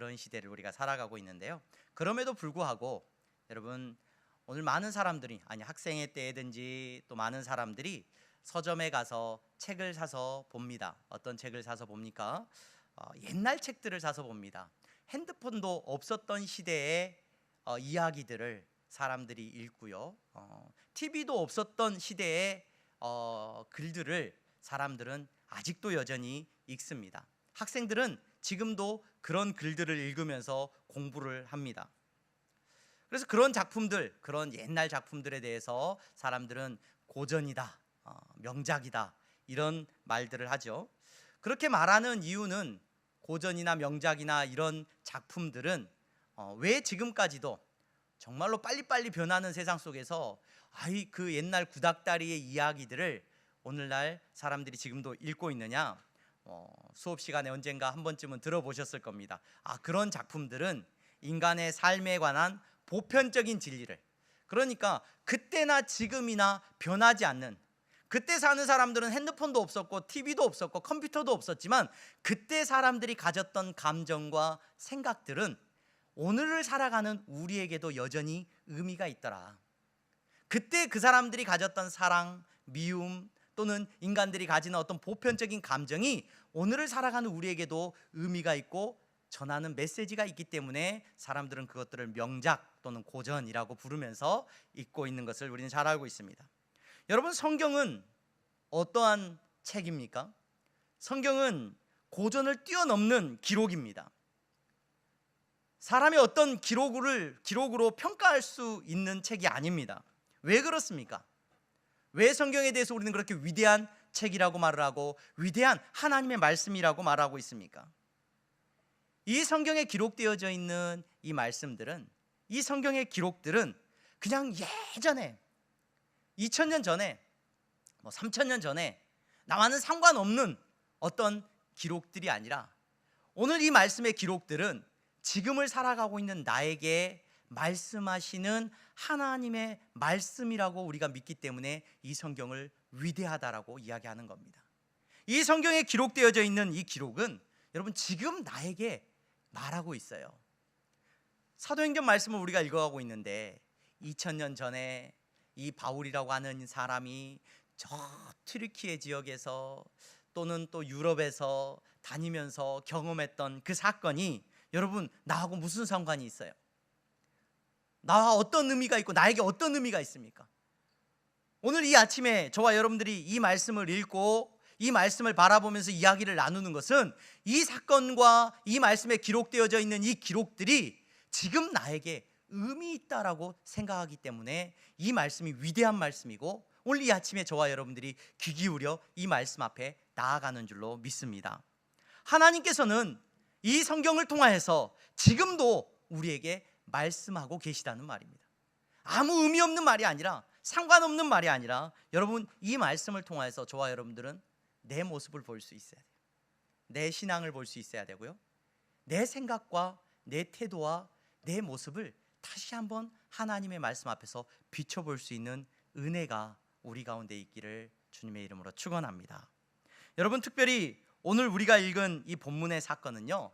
그런 시대를 우리가 살아가고 있는데요. 그럼에도 불구하고 여러분, 오늘 많은 사람들이, 아니 학생회 때든지 또 많은 사람들이 서점에 가서 책을 사서 봅니다. 어떤 책을 사서 봅니까? 옛날 책들을 사서 봅니다. 핸드폰도 없었던 시대의 이야기들을 사람들이 읽고요. TV도 없었던 시대의 글들을 사람들은 아직도 여전히 읽습니다. 학생들은 지금도 그런 글들을 읽으면서 공부를 합니다. 그래서 그런 작품들, 그런 옛날 작품들에 대해서 사람들은 고전이다, 명작이다, 이런 말들을 하죠. 그렇게 말하는 이유는 고전이나 명작이나 이런 작품들은 왜 지금까지도 정말로 빨리빨리 변하는 세상 속에서 그 옛날 구닥다리의 이야기들을 오늘날 사람들이 지금도 읽고 있느냐? 수업 시간에 언젠가 한 번쯤은 들어보셨을 겁니다. 그런 작품들은 인간의 삶에 관한 보편적인 진리를, 그러니까 그때나 지금이나 변하지 않는, 그때 사는 사람들은 핸드폰도 없었고 TV도 없었고 컴퓨터도 없었지만 그때 사람들이 가졌던 감정과 생각들은 오늘을 살아가는 우리에게도 여전히 의미가 있더라. 그때 그 사람들이 가졌던 사랑, 미움, 또는 인간들이 가지는 어떤 보편적인 감정이 오늘을 살아가는 우리에게도 의미가 있고 전하는 메시지가 있기 때문에 사람들은 그것들을 명작 또는 고전이라고 부르면서 읽고 있는 것을 우리는 잘 알고 있습니다. 여러분, 성경은 어떠한 책입니까? 성경은 고전을 뛰어넘는 기록입니다. 사람이 어떤 기록으로 평가할 수 있는 책이 아닙니다. 왜 그렇습니까? 왜 성경에 대해서 우리는 그렇게 위대한 책이라고 말을 하고 위대한 하나님의 말씀이라고 말하고 있습니까? 이 성경에 기록되어져 있는 이 말씀들은, 이 성경의 기록들은 그냥 예전에 2000년 전에 3000년 전에 나와는 상관없는 어떤 기록들이 아니라 오늘 이 말씀의 기록들은 지금을 살아가고 있는 나에게 말씀하시는 하나님의 말씀이라고 우리가 믿기 때문에 이 성경을 위대하다라고 이야기하는 겁니다. 이 성경에 기록되어져 있는 이 기록은 여러분 지금 나에게 말하고 있어요. 사도행전 말씀을 우리가 읽어가고 있는데 2000년 전에 이 바울이라고 하는 사람이 저 튀르키예 지역에서 또는 또 유럽에서 다니면서 경험했던 그 사건이 여러분 나하고 무슨 상관이 있어요? 나와 어떤 의미가 있고 나에게 어떤 의미가 있습니까? 오늘 이 아침에 저와 여러분들이 이 말씀을 읽고 이 말씀을 바라보면서 이야기를 나누는 것은 이 사건과 이 말씀에 기록되어져 있는 이 기록들이 지금 나에게 의미 있다라고 생각하기 때문에 이 말씀이 위대한 말씀이고 오늘 이 아침에 저와 여러분들이 귀 기울여 이 말씀 앞에 나아가는 줄로 믿습니다. 하나님께서는 이 성경을 통하여서 지금도 우리에게 말씀하고 계시다는 말입니다. 아무 의미 없는 말이 아니라 상관없는 말이 아니라 여러분 이 말씀을 통하여서 저와 여러분들은 내 모습을 볼 수 있어야 돼요. 내 신앙을 볼 수 있어야 되고요. 내 생각과 내 태도와 내 모습을 다시 한번 하나님의 말씀 앞에서 비춰볼 수 있는 은혜가 우리 가운데 있기를 주님의 이름으로 축원합니다. 여러분, 특별히 오늘 우리가 읽은 이 본문의 사건은요,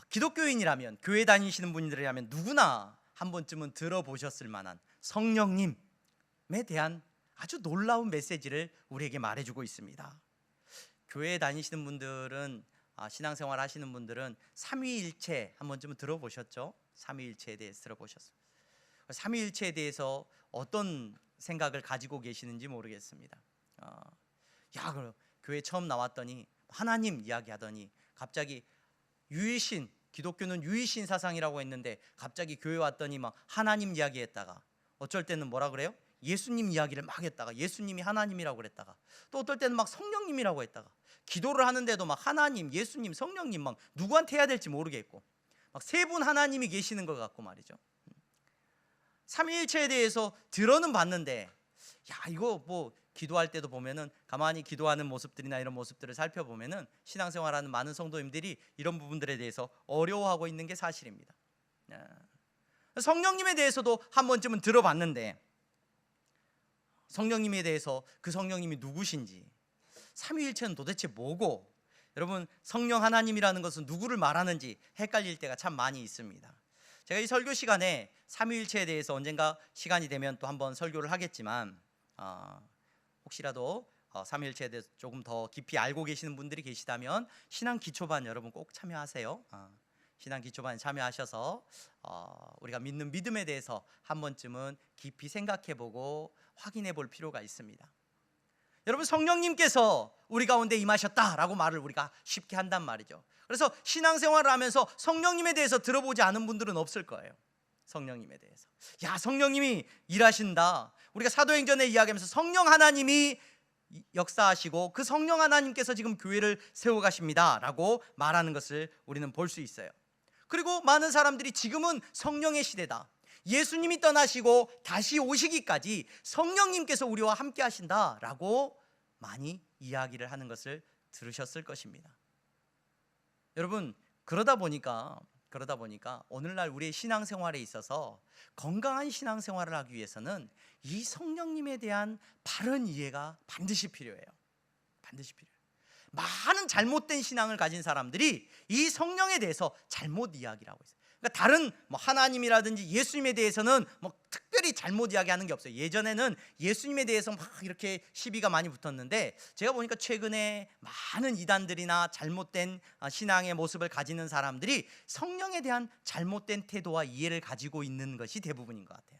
기독교인이라면, 교회 다니시는 분들이라면 누구나 한 번쯤은 들어보셨을 만한 성령님에 대한 아주 놀라운 메시지를 우리에게 말해주고 있습니다. 교회 다니시는 분들은, 신앙생활 하시는 분들은 삼위일체 한 번쯤은 들어보셨죠? 삼위일체에 대해서 들어보셨습니다. 삼위일체에 대해서 어떤 생각을 가지고 계시는지 모르겠습니다. 교회 처음 나왔더니 하나님 이야기하더니 갑자기 유일신, 기독교는 유일신 사상이라고 했는데 갑자기 교회 왔더니 막 하나님 이야기했다가 어쩔 때는 뭐라 그래요? 예수님 이야기를 막 했다가 예수님이 하나님이라고 그랬다가 또 어떨 때는 막 성령님이라고 했다가 기도를 하는데도 막 하나님, 예수님, 성령님 막 누구한테 해야 될지 모르겠고 막 세 분 하나님이 계시는 것 같고 말이죠. 삼위일체에 대해서 들어는 봤는데 이거 뭐 기도할 때도 보면은 가만히 기도하는 모습들이나 이런 모습들을 살펴보면은 신앙생활하는 많은 성도님들이 이런 부분들에 대해서 어려워하고 있는 게 사실입니다. 성령님에 대해서도 한 번쯤은 들어봤는데 성령님에 대해서 그 성령님이 누구신지, 삼위일체는 도대체 뭐고 여러분, 성령 하나님이라는 것은 누구를 말하는지 헷갈릴 때가 참 많이 있습니다. 제가 이 설교 시간에 삼위일체에 대해서 언젠가 시간이 되면 또 한번 설교를 하겠지만 혹시라도 삼위일체에 대해서 조금 더 깊이 알고 계시는 분들이 계시다면 신앙 기초반 여러분 꼭 참여하세요. 신앙 기초반에 참여하셔서 우리가 믿는 믿음에 대해서 한 번쯤은 깊이 생각해보고 확인해 볼 필요가 있습니다. 여러분, 성령님께서 우리 가운데 임하셨다라고 말을 우리가 쉽게 한단 말이죠. 그래서 신앙생활을 하면서 성령님에 대해서 들어보지 않은 분들은 없을 거예요. 성령님에 대해서, 야, 성령님이 일하신다. 우리가 사도행전에 이야기하면서 성령 하나님이 역사하시고 그 성령 하나님께서 지금 교회를 세워가십니다 라고 말하는 것을 우리는 볼 수 있어요. 그리고 많은 사람들이 지금은 성령의 시대다, 예수님이 떠나시고 다시 오시기까지 성령님께서 우리와 함께 하신다라고 많이 이야기를 하는 것을 들으셨을 것입니다. 여러분, 그러다 보니까 오늘날 우리의 신앙생활에 있어서 건강한 신앙생활을 하기 위해서는 이 성령님에 대한 바른 이해가 반드시 필요해요. 반드시 필요해요. 많은 잘못된 신앙을 가진 사람들이 이 성령에 대해서 잘못 이야기를 하고 있어요. 그러니까 다른 하나님이라든지 예수님에 대해서는 특별히 잘못 이야기하는 게 없어요. 예전에는 예수님에 대해서 막 이렇게 시비가 많이 붙었는데 제가 보니까 최근에 많은 이단들이나 잘못된 신앙의 모습을 가지는 사람들이 성령에 대한 잘못된 태도와 이해를 가지고 있는 것이 대부분인 것 같아요.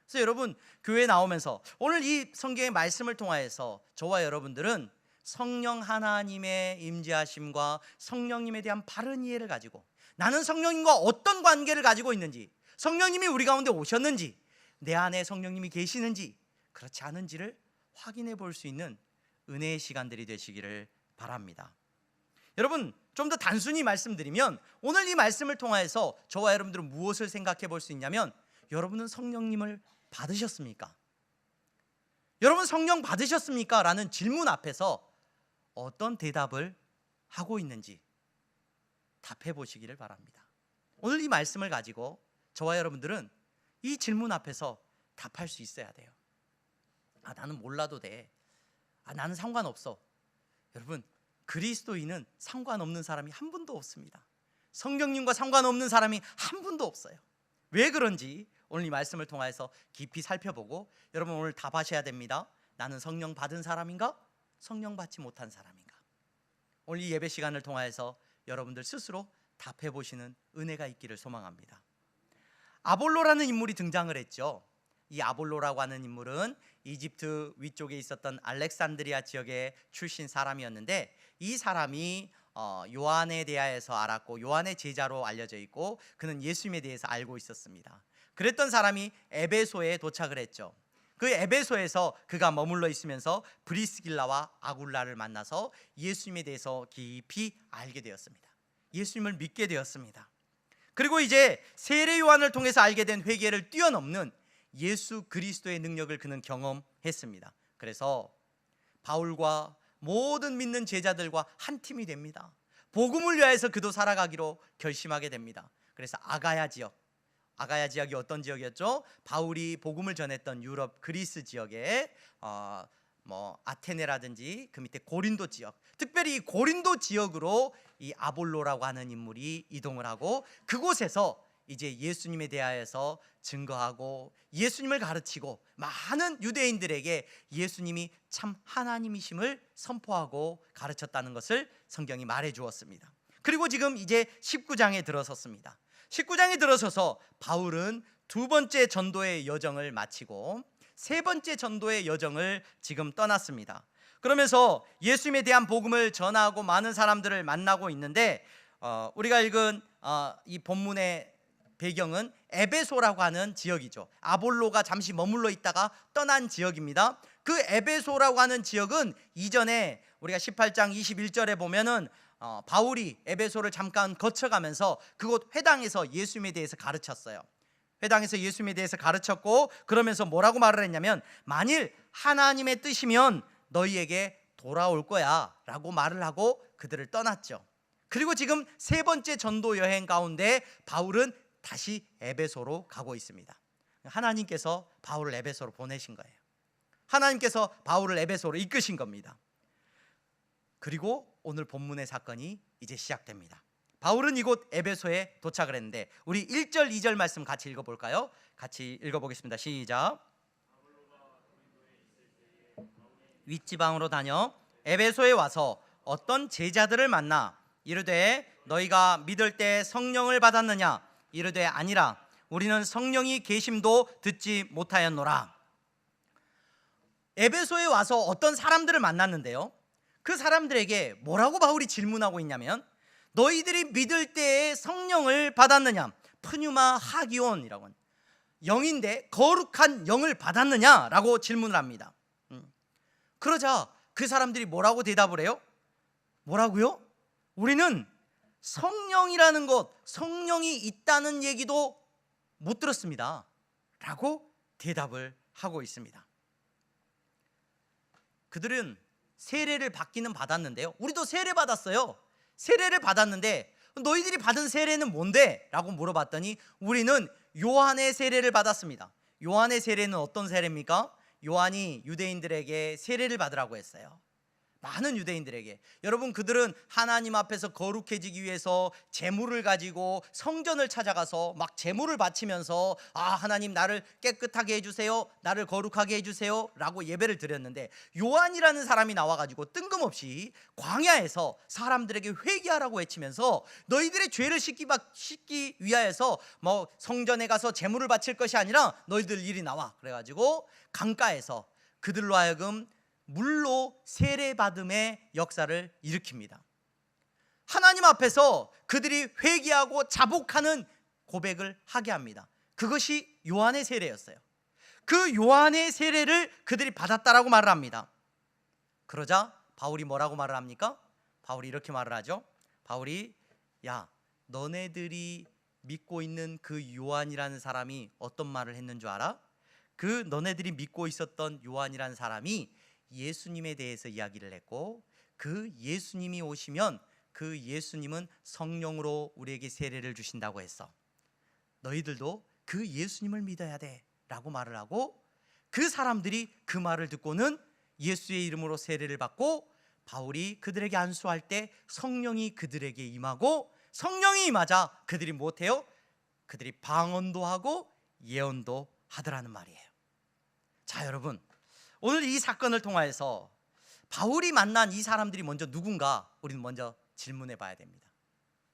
그래서 여러분, 교회에 나오면서 오늘 이 성경의 말씀을 통하여서 저와 여러분들은 성령 하나님의 임재하심과 성령님에 대한 바른 이해를 가지고 나는 성령님과 어떤 관계를 가지고 있는지, 성령님이 우리 가운데 오셨는지, 내 안에 성령님이 계시는지 그렇지 않은지를 확인해 볼 수 있는 은혜의 시간들이 되시기를 바랍니다. 여러분, 좀 더 단순히 말씀드리면 오늘 이 말씀을 통하여서 저와 여러분들은 무엇을 생각해 볼 수 있냐면, 여러분은 성령님을 받으셨습니까? 여러분, 성령 받으셨습니까? 라는 질문 앞에서 어떤 대답을 하고 있는지 답해 보시기를 바랍니다. 오늘 이 말씀을 가지고 저와 여러분들은 이 질문 앞에서 답할 수 있어야 돼요. 나는 몰라도 돼. 나는 상관없어. 여러분, 그리스도인은 상관없는 사람이 한 분도 없습니다. 성령님과 상관없는 사람이 한 분도 없어요. 왜 그런지 오늘 이 말씀을 통해서 깊이 살펴보고 여러분 오늘 답하셔야 됩니다. 나는 성령 받은 사람인가? 성령 받지 못한 사람인가? 오늘 이 예배 시간을 통해서 여러분들 스스로 답해 보시는 은혜가 있기를 소망합니다. 아볼로라는 인물이 등장을 했죠. 이 아볼로라고 하는 인물은 이집트 위쪽에 있었던 알렉산드리아 지역의 출신 사람이었는데, 이 사람이 요한에 대하여서 알았고 요한의 제자로 알려져 있고 그는 예수님에 대해서 알고 있었습니다. 그랬던 사람이 에베소에 도착을 했죠. 그 에베소에서 그가 머물러 있으면서 브리스길라와 아굴라를 만나서 예수님에 대해서 깊이 알게 되었습니다. 예수님을 믿게 되었습니다. 그리고 이제 세례 요한을 통해서 알게 된 회개를 뛰어넘는 예수 그리스도의 능력을 그는 경험했습니다. 그래서 바울과 모든 믿는 제자들과 한 팀이 됩니다. 복음을 위하여서 그도 살아가기로 결심하게 됩니다. 그래서 아가야 지역이 어떤 지역이었죠? 바울이 복음을 전했던 유럽 그리스 지역에 아테네라든지 그 밑에 고린도 지역, 특별히 이 고린도 지역으로 이 아볼로라고 하는 인물이 이동을 하고 그곳에서 이제 예수님에 대하여서 증거하고 예수님을 가르치고 많은 유대인들에게 예수님이 참 하나님이심을 선포하고 가르쳤다는 것을 성경이 말해 주었습니다. 그리고 지금 이제 19장에 들어섰습니다. 19장에 들어서서 바울은 두 번째 전도의 여정을 마치고 세 번째 전도의 여정을 지금 떠났습니다. 그러면서 예수님에 대한 복음을 전하고 많은 사람들을 만나고 있는데 우리가 읽은 이 본문의 배경은 에베소라고 하는 지역이죠. 아볼로가 잠시 머물러 있다가 떠난 지역입니다. 그 에베소라고 하는 지역은 이전에 우리가 18장 21절에 보면은 바울이 에베소를 잠깐 거쳐가면서 그곳 회당에서 예수님에 대해서 가르쳤어요. 회당에서 예수님에 대해서 가르쳤고 그러면서 뭐라고 말을 했냐면, 만일 하나님의 뜻이면 너희에게 돌아올 거야 라고 말을 하고 그들을 떠났죠. 그리고 지금 세 번째 전도 여행 가운데 바울은 다시 에베소로 가고 있습니다. 하나님께서 바울을 에베소로 보내신 거예요. 하나님께서 바울을 에베소로 이끄신 겁니다. 그리고 오늘 본문의 사건이 이제 시작됩니다. 바울은 이곳 에베소에 도착을 했는데 우리 1절 2절 말씀 같이 읽어볼까요? 같이 읽어보겠습니다. 시작. 윗지방으로 다녀 에베소에 와서 어떤 제자들을 만나 이르되 너희가 믿을 때 성령을 받았느냐? 이르되 아니라 우리는 성령이 계심도 듣지 못하였노라. 에베소에 와서 어떤 사람들을 만났는데요, 그 사람들에게 뭐라고 바울이 질문하고 있냐면 너희들이 믿을 때에 성령을 받았느냐? 프뉴마 하기온이라고 하는 영인데 거룩한 영을 받았느냐라고 질문을 합니다. 그러자 그 사람들이 뭐라고 대답을 해요? 뭐라고요? 우리는 성령이라는 것, 성령이 있다는 얘기도 못 들었습니다 라고 대답을 하고 있습니다. 그들은 세례를 받기는 받았는데요, 우리도 세례 받았어요. 세례를 받았는데 너희들이 받은 세례는 뭔데? 라고 물어봤더니 우리는 요한의 세례를 받았습니다. 요한의 세례는 어떤 세례입니까? 요한이 유대인들에게 세례를 받으라고 했어요. 많은 유대인들에게. 여러분, 그들은 하나님 앞에서 거룩해지기 위해서 제물을 가지고 성전을 찾아가서 막 제물을 바치면서 하나님 나를 깨끗하게 해주세요, 나를 거룩하게 해주세요 라고 예배를 드렸는데, 요한이라는 사람이 나와가지고 뜬금없이 광야에서 사람들에게 회개하라고 외치면서 너희들의 죄를 씻기 위하여서 뭐 성전에 가서 제물을 바칠 것이 아니라 너희들 이리 나와 그래가지고 강가에서 그들로 하여금 물로 세례받음의 역사를 일으킵니다. 하나님 앞에서 그들이 회개하고 자복하는 고백을 하게 합니다. 그것이 요한의 세례였어요. 그 요한의 세례를 그들이 받았다라고 말을 합니다. 그러자 바울이 뭐라고 말을 합니까? 바울이 이렇게 말을 하죠. 바울이 야, 너네들이 믿고 있는 그 요한이라는 사람이 어떤 말을 했는 줄 알아? 그 너네들이 믿고 있었던 요한이라는 사람이 예수님에 대해서 이야기를 했고, 그 예수님이 오시면 그 예수님은 성령으로 우리에게 세례를 주신다고 했어. 너희들도 그 예수님을 믿어야 돼 라고 말을 하고, 그 사람들이 그 말을 듣고는 예수의 이름으로 세례를 받고, 바울이 그들에게 안수할 때 성령이 그들에게 임하고, 성령이 임하자 그들이 못해요? 그들이 방언도 하고 예언도 하더라는 말이에요. 자, 여러분, 오늘 이 사건을 통하여서 바울이 만난 이 사람들이 먼저 누군가 우리는 먼저 질문해 봐야 됩니다.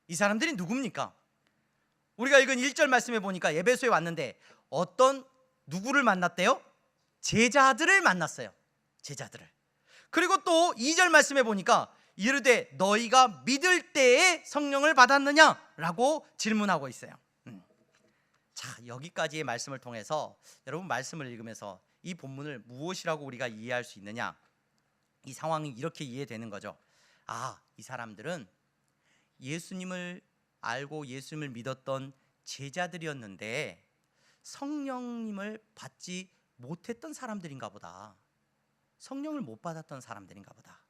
이 사람들이 누굽니까? 우리가 읽은 1절 말씀에 보니까 에베소에 왔는데 어떤 누구를 만났대요? 제자들을 만났어요. 제자들을. 그리고 또 2절 말씀에 보니까 이르되 너희가 믿을 때에 성령을 받았느냐라고 질문하고 있어요. 자, 여기까지의 말씀을 통해서 여러분, 말씀을 읽으면서 이 본문을 무엇이라고 우리가 이해할 수 있느냐? 이 상황이 이렇게 이해되는 거죠. 이 사람들은 예수님을 알고 예수님을 믿었던 제자들이었는데 성령님을 받지 못했던 사람들인가 보다. 성령을 못 받았던 사람들인가 보다.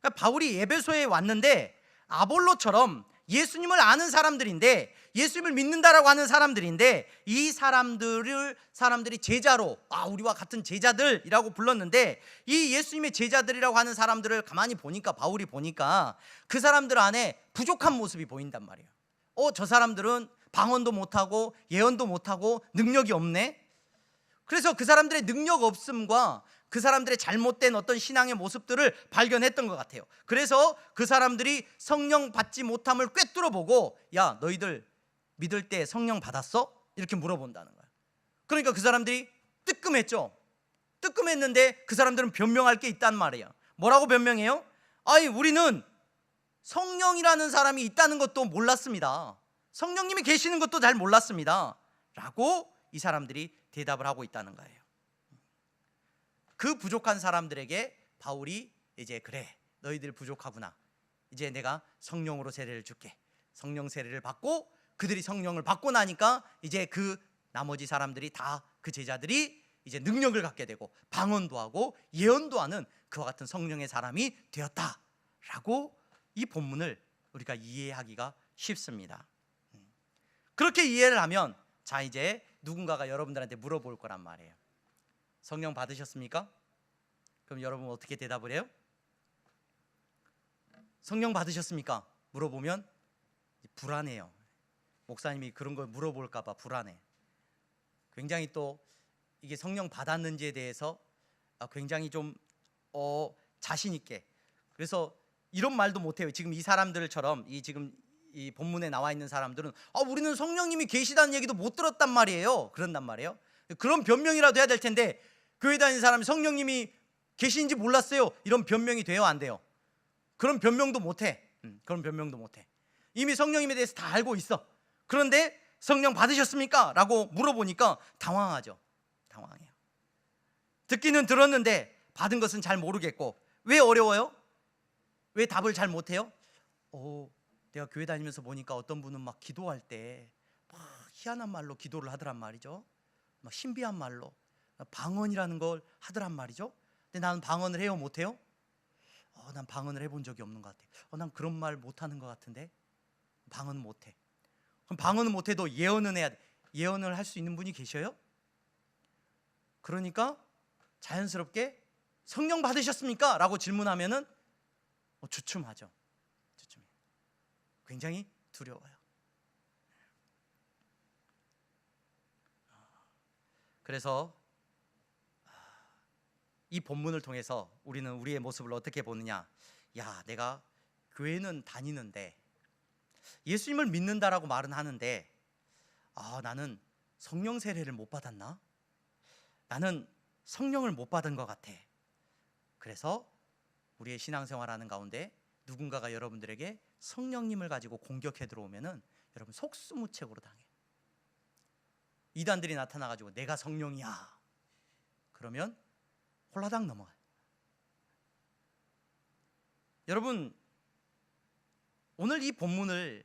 그러니까 바울이 에베소에 왔는데 아볼로처럼 예수님을 아는 사람들인데, 예수님을 믿는다라고 하는 사람들인데, 이 사람들이 제자로 우리와 같은 제자들이라고 불렀는데, 이 예수님의 제자들이라고 하는 사람들을 가만히 보니까, 바울이 보니까 그 사람들 안에 부족한 모습이 보인단 말이에요. 저 사람들은 방언도 못하고 예언도 못하고 능력이 없네. 그래서 그 사람들의 능력 없음과 그 사람들의 잘못된 어떤 신앙의 모습들을 발견했던 것 같아요. 그래서 그 사람들이 성령 받지 못함을 꿰뚫어 보고, 야, 너희들 믿을 때 성령 받았어? 이렇게 물어본다는 거예요. 그러니까 그 사람들이 뜨끔했죠. 뜨끔했는데 그 사람들은 변명할 게 있단 말이에요. 뭐라고 변명해요? 우리는 성령이라는 사람이 있다는 것도 몰랐습니다. 성령님이 계시는 것도 잘 몰랐습니다 라고 이 사람들이 대답을 하고 있다는 거예요. 그 부족한 사람들에게 바울이 이제 그래, 너희들 부족하구나, 이제 내가 성령으로 세례를 줄게. 성령 세례를 받고, 그들이 성령을 받고 나니까 이제 그 나머지 사람들이 다, 그 제자들이 이제 능력을 갖게 되고 방언도 하고 예언도 하는 그와 같은 성령의 사람이 되었다라고 이 본문을 우리가 이해하기가 쉽습니다. 그렇게 이해를 하면, 자, 이제 누군가가 여러분들한테 물어볼 거란 말이에요. 성령 받으셨습니까? 그럼 여러분 어떻게 대답을 해요? 성령 받으셨습니까? 물어보면 불안해요. 목사님이 그런 걸 물어볼까 봐 불안해. 굉장히 또 이게 성령 받았는지에 대해서 굉장히 좀 자신 있게, 그래서 이런 말도 못해요. 지금 이 사람들처럼 지금 이 본문에 나와 있는 사람들은 우리는 성령님이 계시다는 얘기도 못 들었단 말이에요. 그런단 말이에요. 그런 변명이라도 해야 될 텐데, 교회 다니는 사람이 성령님이 계신지 몰랐어요, 이런 변명이 돼요, 안 돼요? 그런 변명도 못해. 그런 변명도 못해. 이미 성령님에 대해서 다 알고 있어. 그런데 성령 받으셨습니까? 라고 물어보니까 당황하죠. 당황해요. 듣기는 들었는데 받은 것은 잘 모르겠고. 왜 어려워요? 왜 답을 잘 못해요? 내가 교회 다니면서 보니까 어떤 분은 막 기도할 때 막 희한한 말로 기도를 하더란 말이죠. 막 신비한 말로 방언이라는 걸 하더란 말이죠. 근데 나는 방언을 해요, 못해요? 난 방언을 해본 적이 없는 것 같아. 난 그런 말 못하는 것 같은데. 방언은 못해. 그럼 방언은 못해도 예언은 해야 돼. 예언을 할 수 있는 분이 계셔요? 그러니까 자연스럽게 성령 받으셨습니까? 라고 질문하면은 주춤하죠. 주춤해요. 굉장히 두려워요. 그래서 이 본문을 통해서 우리는 우리의 모습을 어떻게 보느냐? 내가 교회는 다니는데 예수님을 믿는다라고 말은 하는데 나는 성령 세례를 못 받았나? 나는 성령을 못 받은 것 같아. 그래서 우리의 신앙생활하는 가운데 누군가가 여러분들에게 성령님을 가지고 공격해 들어오면은 여러분 속수무책으로 당해. 이단들이 나타나가지고 내가 성령이야, 그러면 홀라당 넘어가요. 여러분, 오늘 이 본문을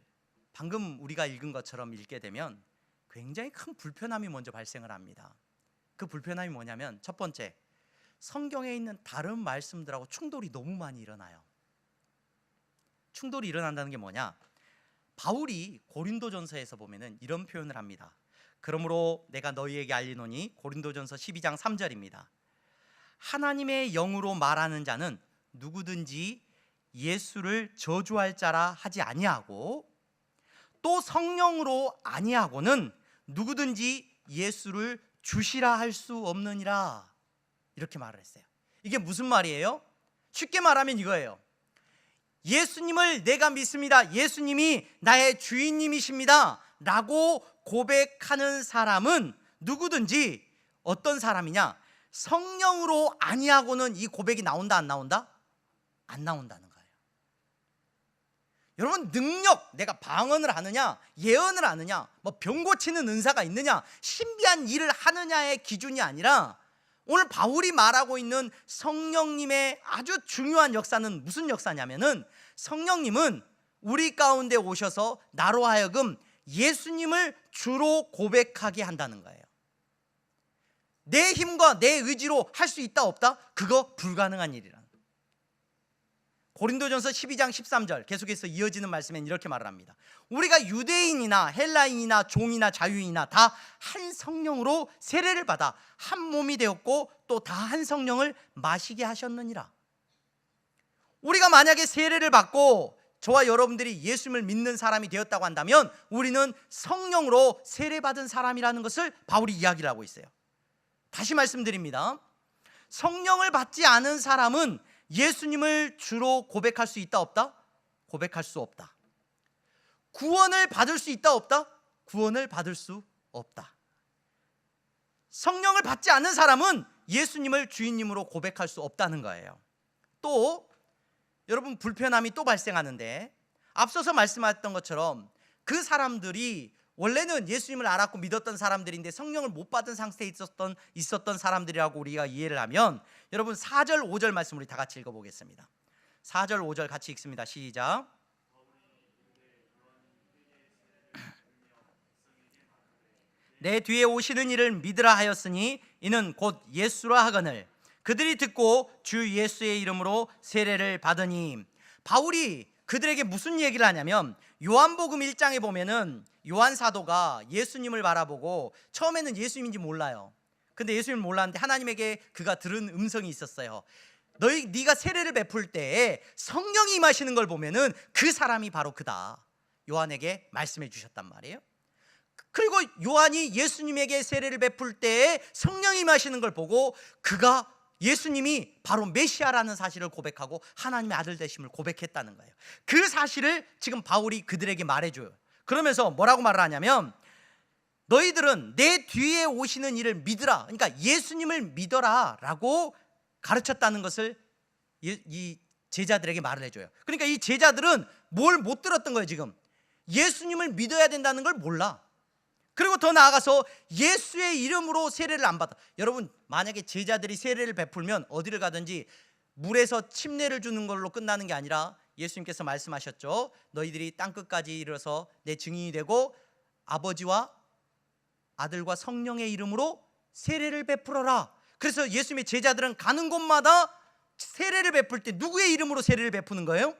방금 우리가 읽은 것처럼 읽게 되면 굉장히 큰 불편함이 먼저 발생을 합니다. 그 불편함이 뭐냐면, 첫 번째, 성경에 있는 다른 말씀들하고 충돌이 너무 많이 일어나요. 충돌이 일어난다는 게 뭐냐? 바울이 고린도전서에서 보면은 이런 표현을 합니다. 그러므로 내가 너희에게 알리노니, 고린도전서 12장 3절입니다. 하나님의 영으로 말하는 자는 누구든지 예수를 저주할 자라 하지 아니하고, 또 성령으로 아니하고는 누구든지 예수를 주시라 할 수 없느니라, 이렇게 말을 했어요. 이게 무슨 말이에요? 쉽게 말하면 이거예요. 예수님을 내가 믿습니다, 예수님이 나의 주인님이십니다 라고 고백하는 사람은 누구든지 어떤 사람이냐? 성령으로 아니하고는 이 고백이 나온다, 안 나온다? 안 나온다는 거예요. 여러분, 능력, 내가 방언을 하느냐, 예언을 하느냐, 병 고치는 은사가 있느냐, 신비한 일을 하느냐의 기준이 아니라, 오늘 바울이 말하고 있는 성령님의 아주 중요한 역사는 무슨 역사냐면은, 성령님은 우리 가운데 오셔서 나로 하여금 예수님을 주로 고백하게 한다는 거예요. 내 힘과 내 의지로 할 수 있다 없다? 그거 불가능한 일이라는 거예요. 고린도전서 12장 13절 계속해서 이어지는 말씀엔 이렇게 말을 합니다. 우리가 유대인이나 헬라인이나 종이나 자유인이나 다 한 성령으로 세례를 받아 한 몸이 되었고 또 다 한 성령을 마시게 하셨느니라. 우리가 만약에 세례를 받고 저와 여러분들이 예수님을 믿는 사람이 되었다고 한다면 우리는 성령으로 세례받은 사람이라는 것을 바울이 이야기를 하고 있어요. 다시 말씀드립니다. 성령을 받지 않은 사람은 예수님을 주로 고백할 수 있다 없다? 고백할 수 없다. 구원을 받을 수 있다 없다? 구원을 받을 수 없다. 성령을 받지 않는 사람은 예수님을 주인님으로 고백할 수 없다는 거예요. 또 여러분, 불편함이 또 발생하는데, 앞서서 말씀하셨던 것처럼 그 사람들이 원래는 예수님을 알았고 믿었던 사람들인데 성령을 못 받은 상태에 있었던 사람들이라고 우리가 이해를 하면, 여러분 4절 5절 말씀 우리 다 같이 읽어보겠습니다. 4절 5절 같이 읽습니다. 시작. 내 뒤에 오시는 이를 믿으라 하였으니 이는 곧 예수라 하거늘 그들이 듣고 주 예수의 이름으로 세례를 받으니. 바울이 그들에게 무슨 얘기를 하냐면, 요한복음 1장에 보면은 요한 사도가 예수님을 바라보고 처음에는 예수님인지 몰라요. 근데 예수님을 몰랐는데 하나님에게 그가 들은 음성이 있었어요. 네가 세례를 베풀 때에 성령이 임하시는 걸 보면은 그 사람이 바로 그다. 요한에게 말씀해 주셨단 말이에요. 그리고 요한이 예수님에게 세례를 베풀 때에 성령이 임하시는 걸 보고 그가 예수님이 바로 메시아라는 사실을 고백하고 하나님의 아들 되심을 고백했다는 거예요. 그 사실을 지금 바울이 그들에게 말해줘요. 그러면서 뭐라고 말을 하냐면, 너희들은 내 뒤에 오시는 이를 믿으라, 그러니까 예수님을 믿어라 라고 가르쳤다는 것을 이 제자들에게 말을 해줘요. 그러니까 이 제자들은 뭘 못 들었던 거예요. 지금 예수님을 믿어야 된다는 걸 몰라. 그리고 더 나아가서 예수의 이름으로 세례를 안 받아. 여러분, 만약에 제자들이 세례를 베풀면 어디를 가든지 물에서 침례를 주는 걸로 끝나는 게 아니라 예수님께서 말씀하셨죠. 너희들이 땅끝까지 이르러서 내 증인이 되고 아버지와 아들과 성령의 이름으로 세례를 베풀어라. 그래서 예수님의 제자들은 가는 곳마다 세례를 베풀 때 누구의 이름으로 세례를 베푸는 거예요?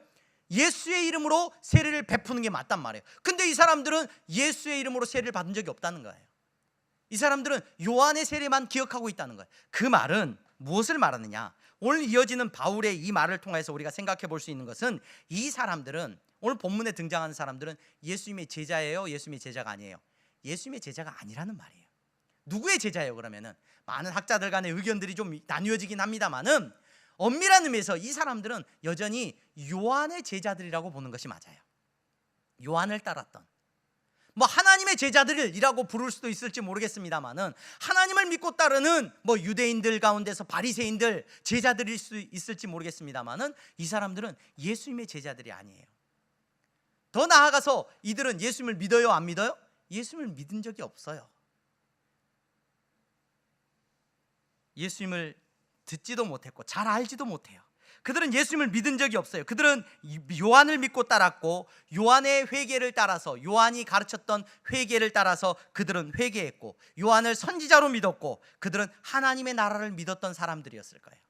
예수의 이름으로 세례를 베푸는 게 맞단 말이에요. 근데 이 사람들은 예수의 이름으로 세례를 받은 적이 없다는 거예요. 이 사람들은 요한의 세례만 기억하고 있다는 거예요. 그 말은 무엇을 말하느냐? 오늘 이어지는 바울의 이 말을 통해서 우리가 생각해 볼 수 있는 것은, 이 사람들은, 오늘 본문에 등장하는 사람들은 예수님의 제자예요, 예수님의 제자가 아니에요? 예수님의 제자가 아니라는 말이에요. 누구의 제자예요? 그러면은 많은 학자들 간의 의견들이 좀 나뉘어지긴 합니다만은 엄밀한 의미에서 이 사람들은 여전히 요한의 제자들이라고 보는 것이 맞아요. 요한을 따랐던, 뭐 하나님의 제자들이라고 부를 수도 있을지 모르겠습니다만은 하나님을 믿고 따르는 뭐 유대인들 가운데서 바리새인들 제자들일 수 있을지 모르겠습니다만은 이 사람들은 예수님의 제자들이 아니에요. 더 나아가서 이들은 예수님을 믿어요, 안 믿어요? 예수님을 믿은 적이 없어요. 예수님을 듣지도 못했고 잘 알지도 못해요. 그들은 예수님을 믿은 적이 없어요. 그들은 요한을 믿고 따랐고 요한의 회개를 따라서, 요한이 가르쳤던 회개를 따라서 그들은 회개했고 요한을 선지자로 믿었고 그들은 하나님의 나라를 믿었던 사람들이었을 거예요.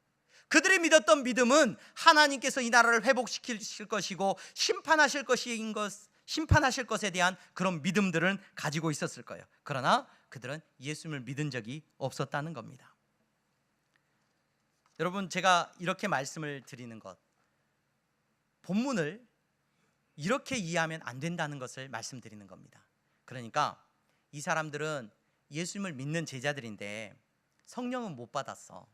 그들이 믿었던 믿음은 하나님께서 이 나라를 회복시킬 것이고 심판하실 것에 대한 그런 믿음들을 가지고 있었을 거예요. 그러나 그들은 예수님을 믿은 적이 없었다는 겁니다. 여러분, 제가 이렇게 말씀을 드리는 것, 본문을 이렇게 이해하면 안 된다는 것을 말씀드리는 겁니다. 그러니까 이 사람들은 예수님을 믿는 제자들인데 성령은 못 받았어.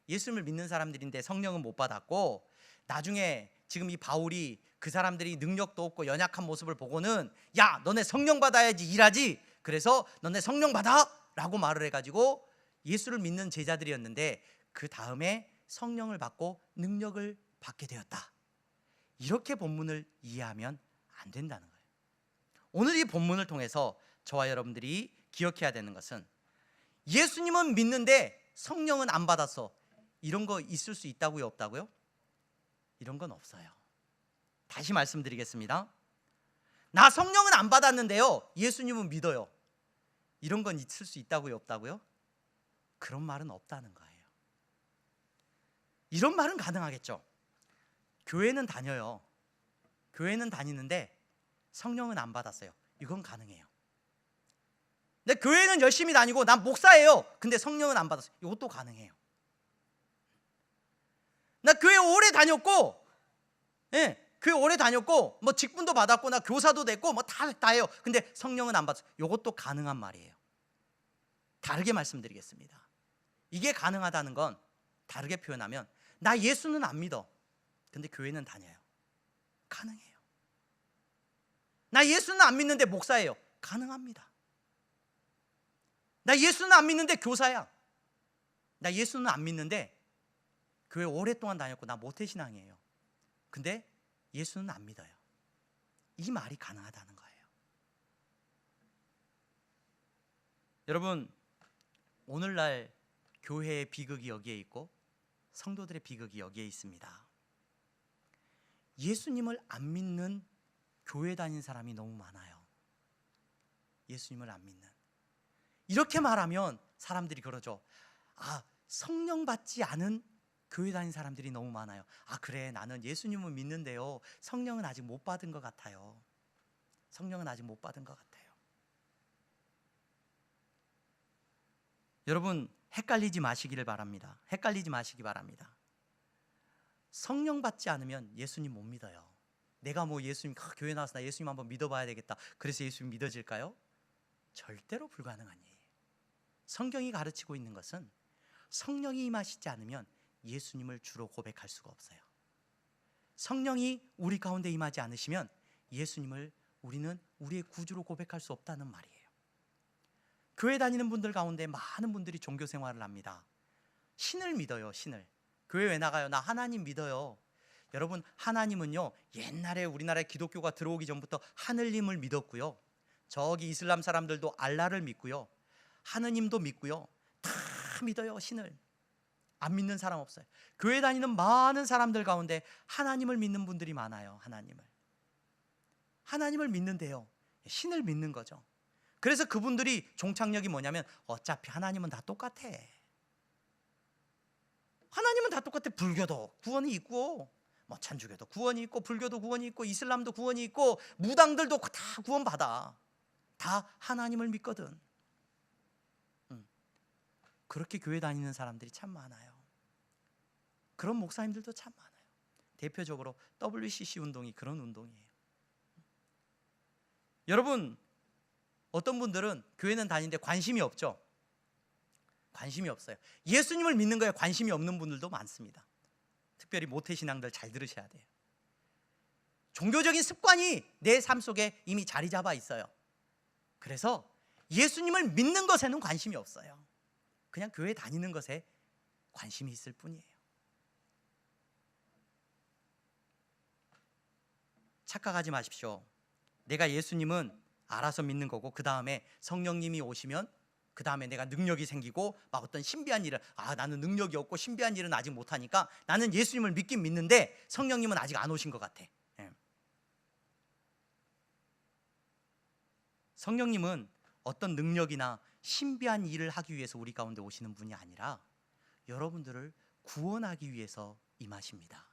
예수님을 믿는 사람들인데 성령은 못 받았고, 나중에 지금 이 바울이 그 사람들이 능력도 없고 연약한 모습을 보고는, 야, 너네 성령 받아야지 일하지, 그래서 너네 성령 받아 라고 말을 해가지고 예수를 믿는 제자들이었는데 그 다음에 성령을 받고 능력을 받게 되었다. 이렇게 본문을 이해하면 안 된다는 거예요. 오늘 이 본문을 통해서 저와 여러분들이 기억해야 되는 것은, 예수님은 믿는데 성령은 안 받았어, 이런 거 있을 수 있다고요, 없다고요? 이런 건 없어요. 다시 말씀드리겠습니다. 나 성령은 안 받았는데요, 예수님은 믿어요, 이런 건 있을 수 있다고요, 없다고요? 그런 말은 없다는 거예요. 이런 말은 가능하겠죠. 교회는 다녀요. 교회는 다니는데 성령은 안 받았어요. 이건 가능해요. 근데 교회는 열심히 다니고 난 목사예요. 근데 성령은 안 받았어요. 이것도 가능해요. 나 교회 오래 다녔고, 교회 오래 다녔고 뭐 직분도 받았고 나 교사도 됐고 뭐 다 해요. 근데 성령은 안 받았어요. 이것도 가능한 말이에요. 다르게 말씀드리겠습니다. 이게 가능하다는 건, 다르게 표현하면, 나 예수는 안 믿어. 근데 교회는 다녀요. 가능해요. 나 예수는 안 믿는데 목사예요. 가능합니다. 나 예수는 안 믿는데 교사야. 나 예수는 안 믿는데 교회 오랫동안 다녔고 나 모태신앙이에요. 근데 예수는 안 믿어요. 이 말이 가능하다는 거예요. 여러분, 오늘날 교회의 비극이 여기에 있고 성도들의 비극이 여기에 있습니다. 예수님을 안 믿는 교회 다니는 사람이 너무 많아요. 예수님을 안 믿는. 이렇게 말하면 사람들이 그러죠. 아, 성령 받지 않은 교회 다니는 사람들이 너무 많아요. 아, 그래, 나는 예수님을 믿는데요, 성령은 아직 못 받은 것 같아요. 성령은 아직 못 받은 것 같아요. 여러분, 헷갈리지 마시기를 바랍니다. 헷갈리지 마시기 바랍니다. 성령 받지 않으면 예수님 못 믿어요. 내가 뭐 예수님 교회 나와서 나 예수님 한번 믿어봐야 되겠다, 그래서 예수님 믿어질까요? 절대로 불가능한 일이에요. 성경이 가르치고 있는 것은 성령이 임하시지 않으면 예수님을 주로 고백할 수가 없어요. 성령이 우리 가운데 임하지 않으시면 예수님을 우리는 우리의 구주로 고백할 수 없다는 말이에요. 교회 다니는 분들 가운데 많은 분들이 종교 생활을 합니다. 신을 믿어요. 신을. 교회 왜 나가요? 나 하나님 믿어요. 여러분, 하나님은요, 옛날에 우리나라에 기독교가 들어오기 전부터 하늘님을 믿었고요, 저기 이슬람 사람들도 알라를 믿고요, 하느님도 믿고요, 다 믿어요. 신을. 안 믿는 사람 없어요. 교회 다니는 많은 사람들 가운데 하나님을 믿는 분들이 많아요. 하나님을 믿는데요, 신을 믿는 거죠. 그래서 그분들이 종착역이 뭐냐면, 어차피 하나님은 다 똑같아. 하나님은 다 똑같아. 불교도 구원이 있고, 뭐 천주교도 구원이 있고, 불교도 구원이 있고, 이슬람도 구원이 있고, 무당들도 다 구원받아. 다 하나님을 믿거든. 그렇게 교회 다니는 사람들이 참 많아요. 그런 목사님들도 참 많아요. 대표적으로 WCC 운동이 그런 운동이에요. 여러분, 어떤 분들은 교회는 다니는데 관심이 없죠. 관심이 없어요. 예수님을 믿는 거에 관심이 없는 분들도 많습니다. 특별히 모태신앙들 잘 들으셔야 돼요. 종교적인 습관이 내 삶 속에 이미 자리 잡아 있어요. 그래서 예수님을 믿는 것에는 관심이 없어요. 그냥 교회 다니는 것에 관심이 있을 뿐이에요. 착각하지 마십시오. 내가 예수님은 알아서 믿는 거고, 그 다음에 성령님이 오시면 그 다음에 내가 능력이 생기고 막 어떤 신비한 일을, 나는 능력이 없고 신비한 일은 아직 못하니까 나는 예수님을 믿긴 믿는데 성령님은 아직 안 오신 것 같아. 성령님은 어떤 능력이나 신비한 일을 하기 위해서 우리 가운데 오시는 분이 아니라 여러분들을 구원하기 위해서 임하십니다.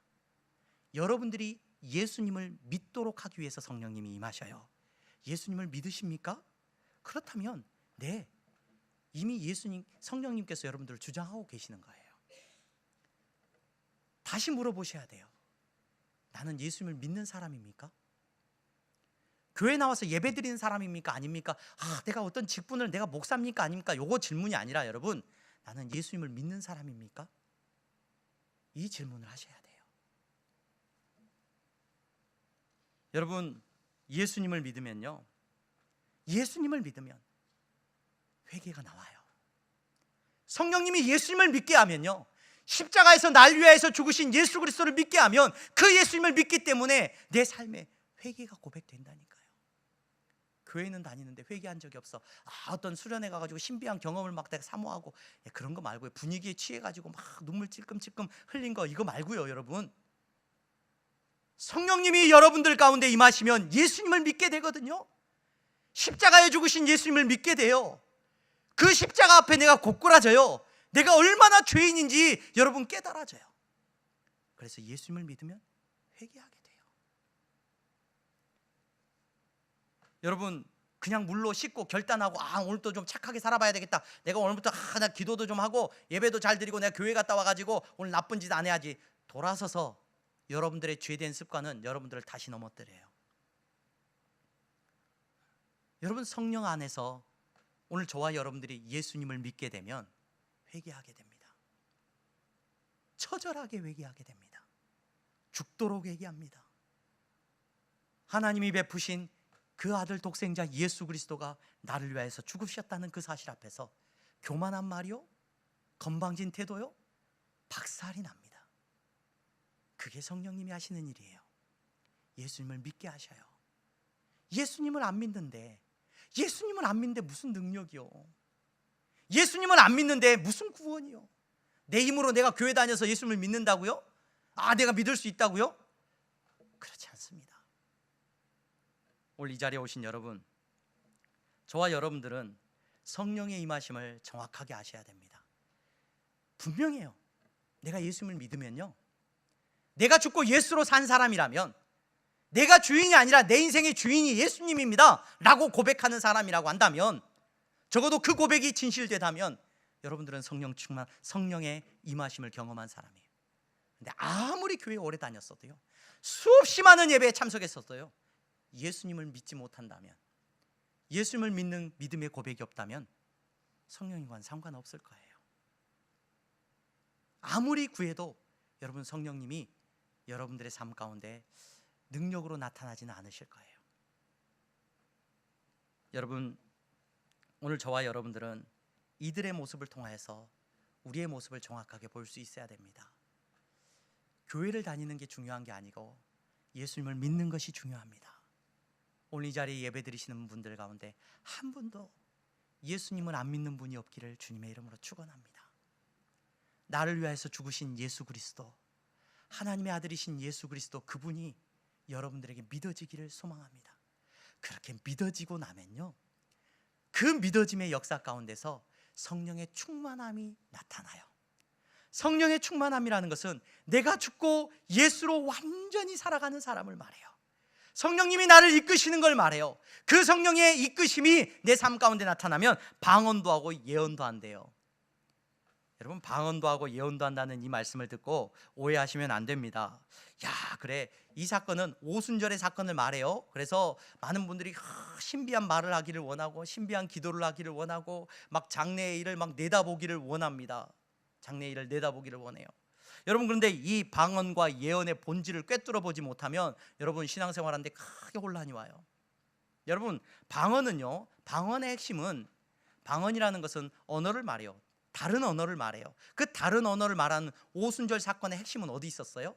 여러분들이 예수님을 믿도록 하기 위해서 성령님이 임하셔요. 예수님을 믿으십니까? 그렇다면 네, 이미 예수님, 성령님께서 여러분들을 주장하고 계시는 거예요. 다시 물어보셔야 돼요. 나는 예수님을 믿는 사람입니까? 교회 나와서 예배 드리는 사람입니까? 아닙니까? 내가 어떤 직분을, 내가 목사입니까? 아닙니까? 요거 질문이 아니라, 여러분, 나는 예수님을 믿는 사람입니까? 이 질문을 하셔야 돼요. 여러분, 예수님을 믿으면 회개가 나와요. 성령님이 예수님을 믿게 하면요, 십자가에서 날 위하여서 죽으신 예수 그리스도를 믿게 하면 그 예수님을 믿기 때문에 내 삶에 회개가 고백된다니까요. 교회는 다니는데 회개한 적이 없어. 어떤 수련회 가가지고 신비한 경험을 막 내가 사모하고, 그런 거 말고요. 분위기에 취해가지고 막 눈물 찔끔찔끔 흘린 거, 이거 말고요. 여러분, 성령님이 여러분들 가운데 임하시면 예수님을 믿게 되거든요. 십자가에 죽으신 예수님을 믿게 돼요. 그 십자가 앞에 내가 고꾸라져요. 내가 얼마나 죄인인지 여러분 깨달아져요. 그래서 예수님을 믿으면 회개하게 돼요. 여러분, 그냥 물로 씻고 결단하고, 오늘도 좀 착하게 살아봐야 되겠다, 내가 오늘부터 나 기도도 좀 하고 예배도 잘 드리고 내가 교회 갔다 와가지고 오늘 나쁜 짓 안 해야지, 돌아서서 여러분들의 죄된 습관은 여러분들을 다시 넘어뜨려요. 여러분, 성령 안에서 오늘 저와 여러분들이 예수님을 믿게 되면 회개하게 됩니다. 처절하게 회개하게 됩니다. 죽도록 회개합니다. 하나님이 베푸신 그 아들 독생자 예수 그리스도가 나를 위하여서 죽으셨다는 그 사실 앞에서 교만한 말이요, 건방진 태도요, 박살이 납니다. 그게 성령님이 하시는 일이에요. 예수님을 믿게 하셔요. 예수님을 안 믿는데 무슨 능력이요? 예수님을 안 믿는데 무슨 구원이요? 내 힘으로 내가 교회 다녀서 예수님을 믿는다고요? 내가 믿을 수 있다고요? 그렇지 않습니다. 오늘 이 자리에 오신 여러분, 저와 여러분들은 성령의 임하심을 정확하게 아셔야 됩니다. 분명해요. 내가 예수님을 믿으면요, 내가 죽고 예수로 산 사람이라면, 내가 주인이 아니라 내 인생의 주인이 예수님입니다 라고 고백하는 사람이라고 한다면, 적어도 그 고백이 진실되다면 여러분들은 성령 충만, 성령의 임하심을 경험한 사람이에요. 근데 아무리 교회 오래 다녔어도요, 수없이 많은 예배에 참석했었어요, 예수님을 믿지 못한다면, 예수님을 믿는 믿음의 고백이 없다면 성령님과는 상관없을 거예요. 아무리 구해도 여러분 성령님이 여러분들의 삶 가운데 능력으로 나타나지는 않으실 거예요. 여러분, 오늘 저와 여러분들은 이들의 모습을 통하여서 우리의 모습을 정확하게 볼 수 있어야 됩니다. 교회를 다니는 게 중요한 게 아니고 예수님을 믿는 것이 중요합니다. 오늘 이 자리에 예배 드리시는 분들 가운데 한 분도 예수님을 안 믿는 분이 없기를 주님의 이름으로 축원합니다. 나를 위하여서 죽으신 예수 그리스도, 하나님의 아들이신 예수 그리스도, 그분이 여러분들에게 믿어지기를 소망합니다. 그렇게 믿어지고 나면요, 그 믿어짐의 역사 가운데서 성령의 충만함이 나타나요. 성령의 충만함이라는 것은 내가 죽고 예수로 완전히 살아가는 사람을 말해요. 성령님이 나를 이끄시는 걸 말해요. 그 성령의 이끄심이 내 삶 가운데 나타나면 방언도 하고 예언도 한대요. 여러분, 방언도 하고 예언도 한다는 이 말씀을 듣고 오해하시면 안 됩니다. 야, 그래, 이 사건은 오순절의 사건을 말해요. 그래서 많은 분들이 신비한 말을 하기를 원하고 신비한 기도를 하기를 원하고 막 장래의 일을 막 내다보기를 원합니다. 장래의 일을 내다보기를 원해요. 여러분, 그런데 이 방언과 예언의 본질을 꿰뚫어 보지 못하면 여러분 신앙생활하는데 크게 혼란이 와요. 여러분, 방언은요, 방언의 핵심은, 방언이라는 것은 언어를 말해요. 다른 언어를 말해요. 그 다른 언어를 말하는 오순절 사건의 핵심은 어디 있었어요?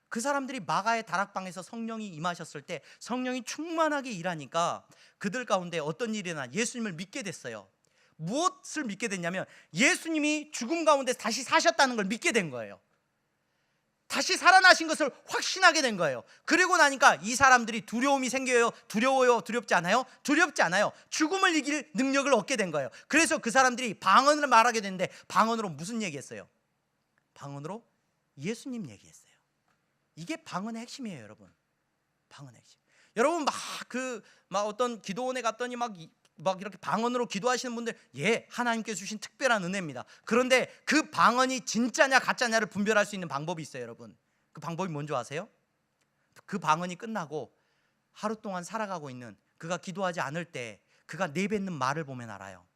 그 사람들이 마가의 다락방에서 성령이 임하셨을 때 성령이 충만하게 일하니까 그들 가운데 어떤 일이 일어나 예수님을 믿게 됐어요. 무엇을 믿게 됐냐면 예수님이 죽음 가운데 다시 사셨다는 걸 믿게 된 거예요. 다시 살아나신 것을 확신하게 된 거예요. 그리고 나니까 이 사람들이 두려움이 생겨요? 두려워요? 두렵지 않아요? 두렵지 않아요. 죽음을 이길 능력을 얻게 된 거예요. 그래서 그 사람들이 방언을 말하게 됐는데 방언으로 무슨 얘기했어요? 방언으로 예수님 얘기했어요. 이게 방언의 핵심이에요, 여러분. 방언의 핵심. 여러분, 막 어떤 기도원에 갔더니 막 이렇게 방언으로 기도하시는 분들, 예, 하나님께서 주신 특별한 은혜입니다. 그런데 그 방언이 진짜냐 가짜냐를 분별할 수 있는 방법이 있어요, 여러분. 그 방법이 뭔지 아세요? 그 방언이 끝나고 하루 동안 살아가고 있는 그가 기도하지 않을 때 그가 내뱉는 말을 보면 알아요.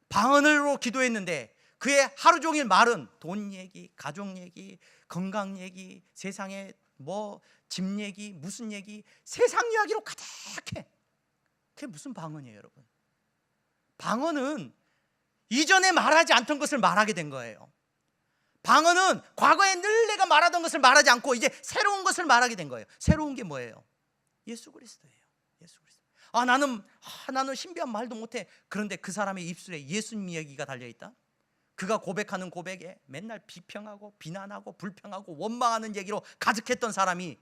방언으로 기도했는데 그의 하루 종일 말은 돈 얘기, 가족 얘기, 건강 얘기, 세상의 집 얘기, 무슨 얘기, 세상 이야기로 가득해. 그게 무슨 방언이에요, 여러분? 방언은 이전에 말하지 않던 것을 말하게 된 거예요. 방언은 과거에 늘 내가 말하던 것을 말하지 않고 이제 새로운 것을 말하게 된 거예요. 새로운 게 뭐예요? 예수 그리스도예요. 예수 그리스도. 나는 신비한 말도 못해. 그런데 그 사람의 입술에 예수님 이야기가 달려있다. 그가 고백하는 고백에 맨날 비평하고 비난하고 불평하고 원망하는 얘기로 가득했던 사람이,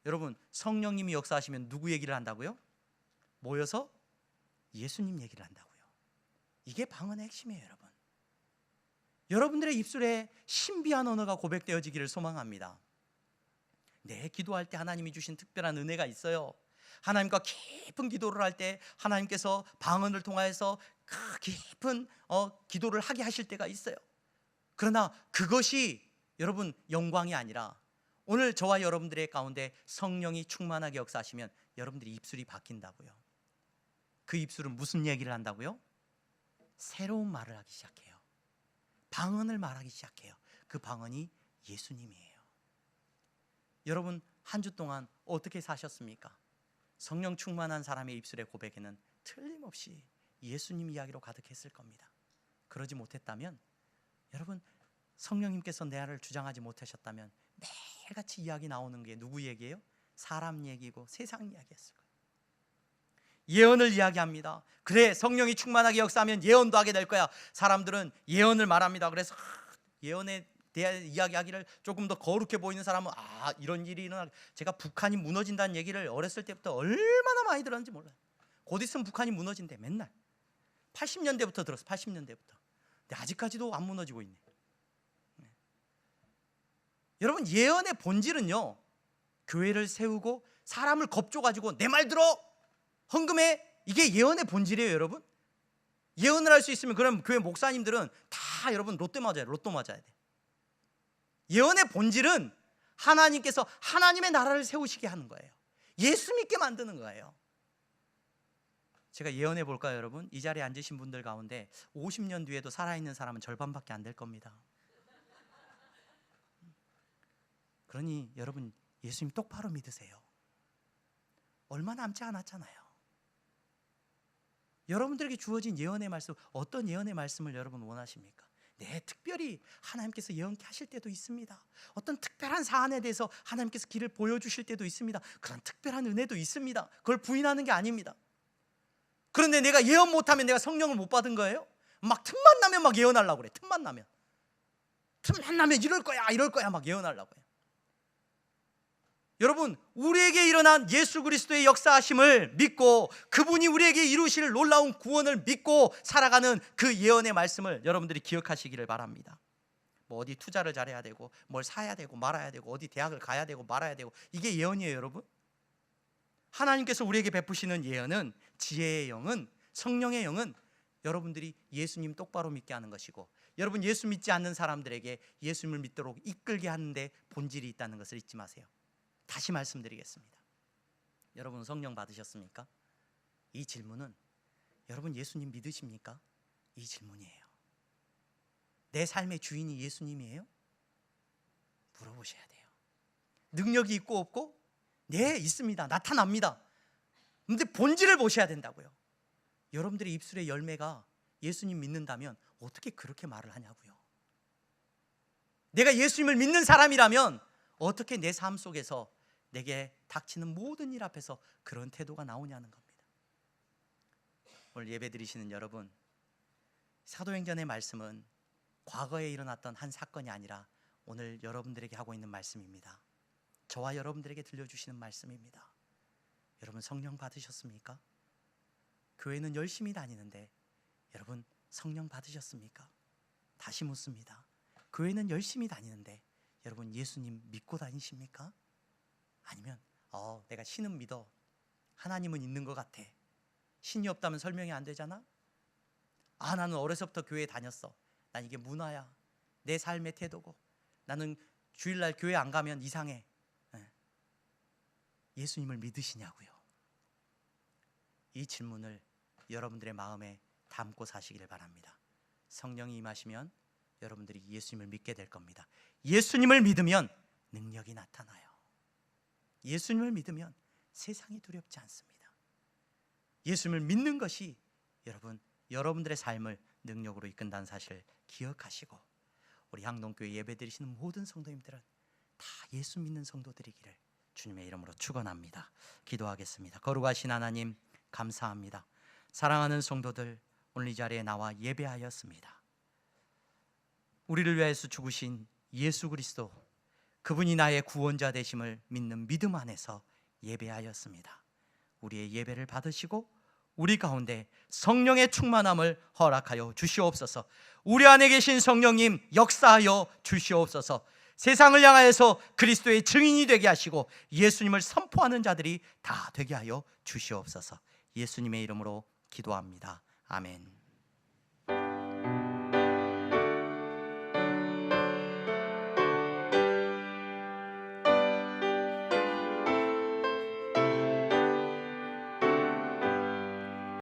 여러분, 성령님이 역사하시면 누구 얘기를 한다고요? 모여서 예수님 얘기를 한다고요. 이게 방언의 핵심이에요, 여러분. 여러분들의 입술에 신비한 언어가 고백되어지기를 소망합니다. 네, 기도할 때 하나님이 주신 특별한 은혜가 있어요. 하나님과 깊은 기도를 할 때 하나님께서 방언을 통하여서 깊은 기도를 하게 하실 때가 있어요. 그러나 그것이 여러분 영광이 아니라 오늘 저와 여러분들의 가운데 성령이 충만하게 역사하시면 여러분들이 입술이 바뀐다고요. 그 입술은 무슨 얘기를 한다고요? 새로운 말을 하기 시작해요. 방언을 말하기 시작해요. 그 방언이 예수님이에요. 여러분, 한 주 동안 어떻게 사셨습니까? 성령 충만한 사람의 입술의 고백에는 틀림없이 예수님 이야기로 가득했을 겁니다. 그러지 못했다면, 여러분, 성령님께서 내 안을 주장하지 못하셨다면 매일같이 이야기 나오는 게 누구 얘기예요? 사람 얘기고 세상 이야기였을 거예요. 예언을 이야기합니다. 그래, 성령이 충만하게 역사하면 예언도 하게 될 거야. 사람들은 예언을 말합니다. 그래서 예언에 대한 이야기하기를 조금 더 거룩해 보이는 사람은 이런 일이 일어나, 제가 북한이 무너진다는 얘기를 어렸을 때부터 얼마나 많이 들었는지 몰라요. 곧 있으면 북한이 무너진대. 맨날 80년대부터 들었어. 80년대부터. 근데 아직까지도 안 무너지고 있네. 여러분, 예언의 본질은요, 교회를 세우고 사람을 겁줘가지고 내 말 들어, 헌금해, 이게 예언의 본질이에요, 여러분. 예언을 할 수 있으면 그럼 교회 목사님들은 다 여러분 로또 맞아야 돼. 예언의 본질은 하나님께서 하나님의 나라를 세우시게 하는 거예요. 예수 믿게 만드는 거예요. 제가 예언해 볼까요, 여러분? 이 자리에 앉으신 분들 가운데 50년 뒤에도 살아있는 사람은 절반밖에 안 될 겁니다. 그러니 여러분, 예수님 똑바로 믿으세요. 얼마 남지 않았잖아요. 여러분들에게 주어진 예언의 말씀, 어떤 예언의 말씀을 여러분 원하십니까? 네, 특별히 하나님께서 예언케 하실 때도 있습니다. 어떤 특별한 사안에 대해서 하나님께서 길을 보여주실 때도 있습니다. 그런 특별한 은혜도 있습니다. 그걸 부인하는 게 아닙니다. 그런데 내가 예언 못하면 내가 성령을 못 받은 거예요? 막 틈만 나면 막 예언하려고 그래. 틈만 나면 이럴 거야 막 예언하려고 해요. 여러분, 우리에게 일어난 예수 그리스도의 역사하심을 믿고 그분이 우리에게 이루실 놀라운 구원을 믿고 살아가는 그 예언의 말씀을 여러분들이 기억하시기를 바랍니다. 뭐 어디 투자를 잘해야 되고 뭘 사야 되고 말아야 되고 어디 대학을 가야 되고 말아야 되고, 이게 예언이에요, 여러분? 하나님께서 우리에게 베푸시는 예언은, 지혜의 영은, 성령의 영은 여러분들이 예수님 똑바로 믿게 하는 것이고, 여러분 예수 믿지 않는 사람들에게 예수님을 믿도록 이끌게 하는데 본질이 있다는 것을 잊지 마세요. 다시 말씀드리겠습니다. 여러분 성령 받으셨습니까? 이 질문은 여러분 예수님 믿으십니까? 이 질문이에요. 내 삶의 주인이 예수님이에요? 물어보셔야 돼요. 능력이 있고 없고? 네, 있습니다. 나타납니다. 근데 본질을 보셔야 된다고요. 여러분들의 입술의 열매가 예수님 믿는다면 어떻게 그렇게 말을 하냐고요. 내가 예수님을 믿는 사람이라면 어떻게 내 삶 속에서 내게 닥치는 모든 일 앞에서 그런 태도가 나오냐는 겁니다. 오늘 예배 드리시는 여러분, 사도행전의 말씀은 과거에 일어났던 한 사건이 아니라 오늘 여러분들에게 하고 있는 말씀입니다. 저와 여러분들에게 들려주시는 말씀입니다. 여러분 성령 받으셨습니까? 교회는 열심히 다니는데 여러분 성령 받으셨습니까? 다시 묻습니다. 교회는 열심히 다니는데 여러분 예수님 믿고 다니십니까? 아니면 내가 신은 믿어, 하나님은 있는 것 같아, 신이 없다면 설명이 안 되잖아? 나는 어려서부터 교회에 다녔어, 난 이게 문화야, 내 삶의 태도고, 나는 주일날 교회 안 가면 이상해. 예수님을 믿으시냐고요. 이 질문을 여러분들의 마음에 담고 사시기를 바랍니다. 성령이 임하시면 여러분들이 예수님을 믿게 될 겁니다. 예수님을 믿으면 능력이 나타나요. 예수님을 믿으면 세상이 두렵지 않습니다. 예수님을 믿는 것이 여러분들의 삶을 능력으로 이끈다는 사실 기억하시고, 우리 향동교회 예배드리시는 모든 성도님들은 다 예수 믿는 성도들이기를 주님의 이름으로 축원합니다. 기도하겠습니다. 거룩하신 하나님, 감사합니다. 사랑하는 성도들, 오늘 이 자리에 나와 예배하였습니다. 우리를 위해서 죽으신 예수 그리스도, 그분이 나의 구원자 되심을 믿는 믿음 안에서 예배하였습니다. 우리의 예배를 받으시고 우리 가운데 성령의 충만함을 허락하여 주시옵소서. 우리 안에 계신 성령님 역사하여 주시옵소서. 세상을 향하여서 그리스도의 증인이 되게 하시고 예수님을 선포하는 자들이 다 되게 하여 주시옵소서. 예수님의 이름으로 기도합니다. 아멘.